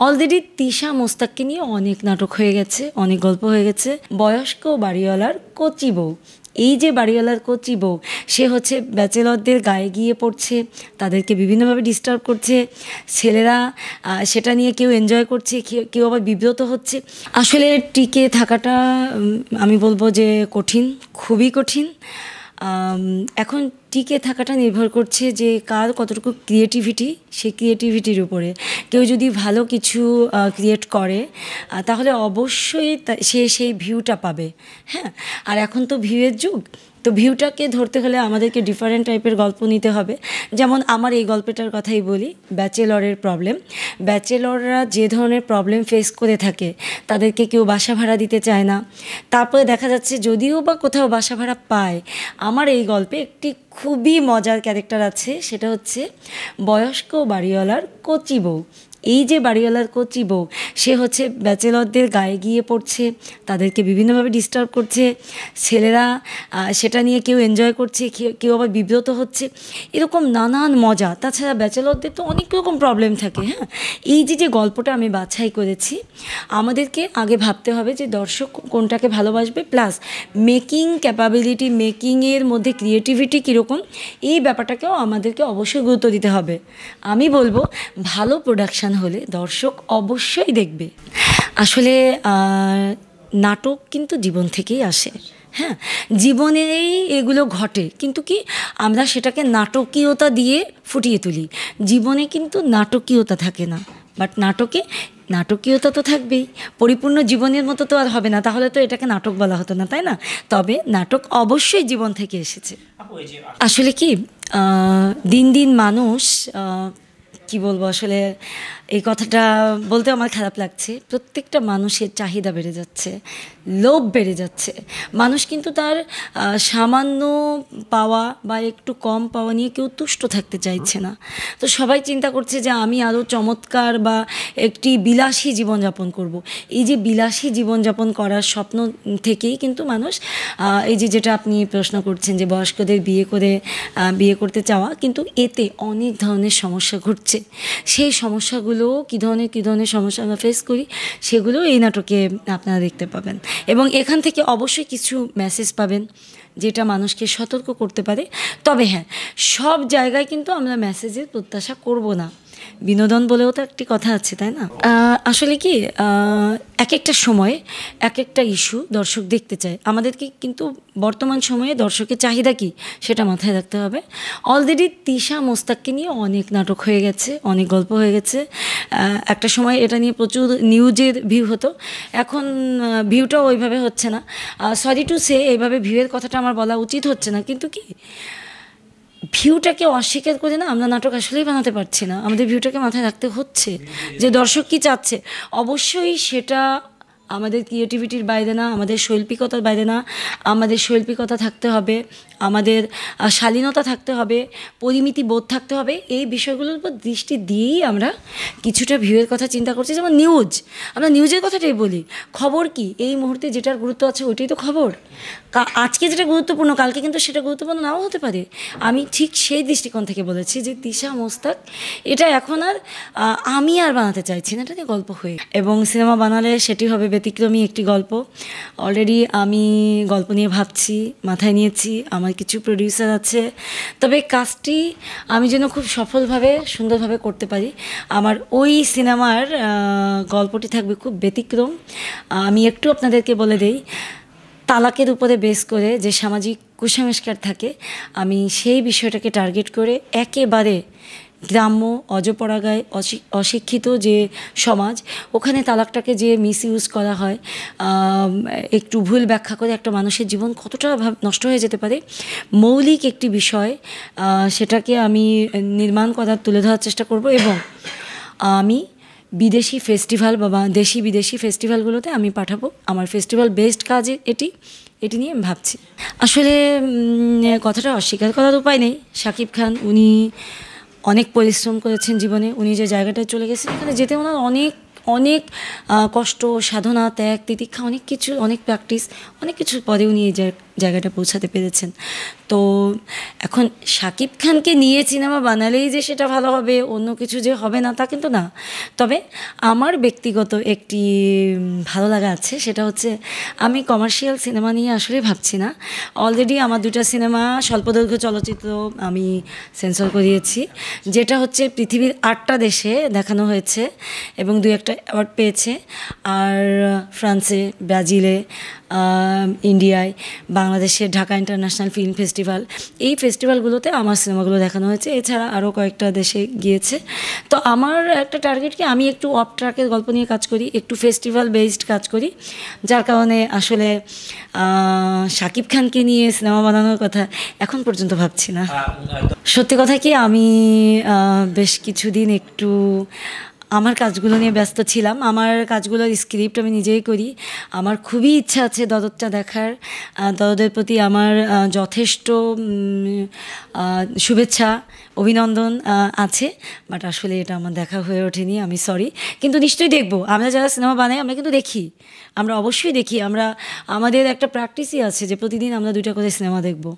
Already Tisha মোস্তাককে নিয়ে অনেক নাটক হয়ে গেছে, অনেক গল্প হয়ে গেছে। বয়স্ক বাড়িওয়ালার কচি বউ, এই যে বাড়িওয়ালার কচি বউ, সে হচ্ছে ব্যাচেলরদের গায়ে গিয়ে পড়ছে, তাদেরকে বিভিন্নভাবে ডিস্টার্ব করছে। ছেলেরা সেটা নিয়ে কেউ এনজয় করছে, কেউ আবার বিব্রত হচ্ছে। আসলে টিকে থাকাটা আমি বলবো যে কঠিন, খুবই কঠিন। এখন টিকে থাকাটা নির্ভর করছে যে কার কতটুকু ক্রিয়েটিভিটি, সেই ক্রিয়েটিভিটির উপরে। কেউ যদি ভালো কিছু ক্রিয়েট করে তাহলে অবশ্যই সে সেই ভিউটা পাবে। হ্যাঁ, আর এখন তো ভিউয়ের যুগ, তো ভিউটাকে ধরতে হলে আমাদেরকে ডিফারেন্ট টাইপের গল্প নিতে হবে। যেমন আমার এই গল্পটার কথাই বলি, ব্যাচেলরের প্রবলেম। ব্যাচেলররা যে ধরনের প্রবলেম ফেস করে থাকে, তাদেরকে কেউ বাসা ভাড়া দিতে চায় না। তারপরে দেখা যাচ্ছে যদিও বা কোথাও বাসা ভাড়া পায়, আমার এই গল্পে একটি খুবই মজার ক্যারেক্টার আছে, সেটা হচ্ছে বয়স্ক বাড়িওয়ালার কচি বউ। এই যে বাড়িওয়ালার কচি বউ, সে হচ্ছে ব্যাচেলরদের গায়ে গিয়ে পড়ছে, তাদেরকে বিভিন্নভাবে ডিস্টার্ব করছে। ছেলেরা সেটা নিয়ে কেউ এনজয় করছে, কেউ আবার বিব্রত হচ্ছে, এরকম নানান মজা। তাছাড়া ব্যাচেলরদের তো অনেক রকম প্রবলেম থাকে। হ্যাঁ, এই যে গল্পটা আমি বাছাই করেছি, আমাদেরকে আগে ভাবতে হবে যে দর্শক কোনটাকে ভালোবাসবে, প্লাস মেকিং ক্যাপাবিলিটি, মেকিংয়ের মধ্যে ক্রিয়েটিভিটি কীরকম, এই ব্যাপারটাকেও আমাদেরকে অবশ্যই গুরুত্ব দিতে হবে। আমি বলবো ভালো প্রোডাকশান হলে দর্শক অবশ্যই দেখবে। আসলে নাটক কিন্তু জীবন থেকেই আসে। হ্যাঁ, জীবনেই এগুলো ঘটে, কিন্তু কি আমরা সেটাকে নাটকীয়তা দিয়ে ফুটিয়ে তুলি। জীবনে কিন্তু নাটকীয়তা থাকে না, বাট নাটকে নাটকীয়তা তো থাকবেই। পরিপূর্ণ জীবনের মতো তো আর হবে না, তাহলে তো এটাকে নাটক বলা হতো না, তাই না? তবে নাটক অবশ্যই জীবন থেকে এসেছে। আসলে কি দিন দিন মানুষ, কি বলবো, আসলে এই কথাটা বলতে আমার খারাপ লাগছে, প্রত্যেকটা মানুষের চাহিদা বেড়ে যাচ্ছে, লোভ বেড়ে যাচ্ছে। মানুষ কিন্তু তার সামান্য পাওয়া বা একটু কম পাওয়া নিয়ে কেউ তুষ্ট থাকতে চাইছে না। তো সবাই চিন্তা করছে যে আমি আরও চমৎকার বা একটি বিলাসী জীবনযাপন করব। এই যে বিলাসী জীবনযাপন করার স্বপ্ন থেকেই কিন্তু মানুষ, এই যে যেটা আপনি প্রশ্ন করছেন যে বয়স্কদের বিয়ে করতে চাওয়া, কিন্তু এতে অনেক ধরনের সমস্যা ঘটছে। সেই সমস্যাগুলো কী ধরনের সমস্যা আমরা ফেস করি, সেগুলো এই নাটকে আপনারা দেখতে পাবেন। এবং এখান থেকে অবশ্যই কিছু মেসেজ পাবেন যেটা মানুষকে সতর্ক করতে পারে। তবে হ্যাঁ, সব জায়গায় কিন্তু আমরা মেসেজের প্রত্যাশা করব না। বিনোদন বলেও তো একটি কথা আছে, তাই না? আসলে কি এক একটা সময়ে এক একটা ইস্যু দর্শক দেখতে চায়। আমাদেরকে কিন্তু বর্তমান সময়ে দর্শকের চাহিদা কী সেটা মাথায় রাখতে হবে। অলরেডি তিশা মোস্তাককে নিয়ে অনেক নাটক হয়ে গেছে, অনেক গল্প হয়ে গেছে। একটা সময় এটা নিয়ে প্রচুর নিউজের ভিউ হতো, এখন ভিউটাও ওইভাবে হচ্ছে না। সরি টু সে, এইভাবে ভিউয়ের কথাটা আমার বলা উচিত হচ্ছে না, কিন্তু কি ভিউটাকে অস্বীকার করে না আমরা নাটক আসলেই বানাতে পারছি না। আমাদের ভিউটাকে মাথায় রাখতে হচ্ছে যে দর্শক কী চাচ্ছে। অবশ্যই সেটা আমাদের ক্রিয়েটিভিটির বাইরে না, আমাদের শৈল্পিকতার বাইরে না। আমাদের শৈল্পিকতা থাকতে হবে, আমাদের শালীনতা থাকতে হবে, পরিমিতি বোধ থাকতে হবে। এই বিষয়গুলোর উপর দৃষ্টি দিয়েই আমরা কিছুটা ভিউয়ের কথা চিন্তা করছি। যেমন নিউজ, আমরা নিউজের কথাটাই বলি। খবর কি, এই মুহূর্তে যেটার গুরুত্ব আছে ওইটাই তো খবর। আজকে যেটা গুরুত্বপূর্ণ কালকে কিন্তু সেটা গুরুত্বপূর্ণ নাও হতে পারে। আমি ঠিক সেই দৃষ্টিকোণ থেকে বলেছি যে তিশা মোস্তাক এটা এখন আর আমি আর বানাতে চাইছি না, এটা নিয়ে গল্প হয়ে, এবং সিনেমা বানালে সেটি হবে ব্যতিক্রমী একটি গল্প। অলরেডি আমি গল্প নিয়ে ভাবছি, মাথায় নিয়েছি, আমার কিছু প্রডিউসার আছে। তবে কাজটি আমি যেন খুব সফলভাবে সুন্দরভাবে করতে পারি। আমার ওই সিনেমার গল্পটি থাকবে খুব ব্যতিক্রম। আমি একটু আপনাদেরকে বলে দেই, তালাকের উপরে বেস করে যে সামাজিক কুসংস্কার থাকে, আমি সেই বিষয়টাকে টার্গেট করে একেবারে গ্রাম্য অজপড়াগায় অশিক্ষিত যে সমাজ, ওখানে তালাকটাকে যে মিসইউজ করা হয়, একটু ভুল ব্যাখ্যা করে একটা মানুষের জীবন কতটা নষ্ট হয়ে যেতে পারে, মৌলিক একটি বিষয়, সেটাকে আমি নির্মাণ করার তুলে ধরার চেষ্টা করব। এবং আমি বিদেশি ফেস্টিভ্যাল বা দেশি বিদেশি ফেস্টিভ্যালগুলোতে আমি পাঠাবো। আমার ফেস্টিভ্যাল বেসড কাজ এটি নিয়ে আমি ভাবছি। আসলে কথাটা অস্বীকার করার উপায় নেই, শাকিব খান উনি অনেক পরিশ্রম করেছেন জীবনে। উনি যে জায়গাটায় চলে গেছেন, এখানে যেতে ওনার অনেক কষ্ট, সাধনা, ত্যাগ, তিতিক্ষা, অনেক কিছু, অনেক প্র্যাকটিস, অনেক কিছুর পরে উনি এই জায়গাটা পৌঁছাতে পেরেছেন। তো এখন শাকিব খানকে নিয়ে সিনেমা বানালেই যে সেটা ভালো হবে, অন্য কিছু যে হবে না তা কিন্তু না। তবে আমার ব্যক্তিগত একটি ভালো লাগা আছে, সেটা হচ্ছে আমি কমার্শিয়াল সিনেমা নিয়ে আসলে ভাবছি না। অলরেডি আমার দুটা সিনেমা স্বল্পদৈর্ঘ্য চলচ্চিত্র আমি সেন্সর করিয়েছি, যেটা হচ্ছে পৃথিবীর 8টা দেশে দেখানো হয়েছে এবং 2-1টা অ্যাওয়ার্ড পেয়েছে। আর ফ্রান্সে, ব্রাজিলে, ইন্ডিয়ায়, বাংলাদেশের ঢাকা ইন্টারন্যাশনাল ফিল্ম ফেস্টিভ্যাল, এই ফেস্টিভ্যালগুলোতে আমার সিনেমাগুলো দেখানো হয়েছে। এছাড়া আরও কয়েকটা দেশে গিয়েছে। তো আমার একটা টার্গেট কি, আমি একটু অফ ট্র্যাকের গল্প নিয়ে কাজ করি, একটু ফেস্টিভ্যাল বেসড কাজ করি, যার কারণে আসলে শাকিব খানকে নিয়ে সিনেমা বানানোর কথা এখন পর্যন্ত ভাবছি না। সত্যি কথা কি, আমি বেশ কিছুদিন একটু আমার কাজগুলো নিয়ে ব্যস্ত ছিলাম। আমার কাজগুলোর স্ক্রিপ্ট আমি নিজেই করি। আমার খুবই ইচ্ছা আছে দরদটা দেখার। দরদের প্রতি আমার যথেষ্ট শুভেচ্ছা, অভিনন্দন আছে, বাট আসলে এটা আমার দেখা হয়ে ওঠেনি, আমি সরি। কিন্তু নিশ্চয়ই দেখবো। আমরা যারা সিনেমা বানাই আমরা কিন্তু দেখি, আমরা অবশ্যই দেখি। আমাদের একটা প্র্যাকটিসই আছে যে প্রতিদিন আমরা 2টা করে সিনেমা দেখবো।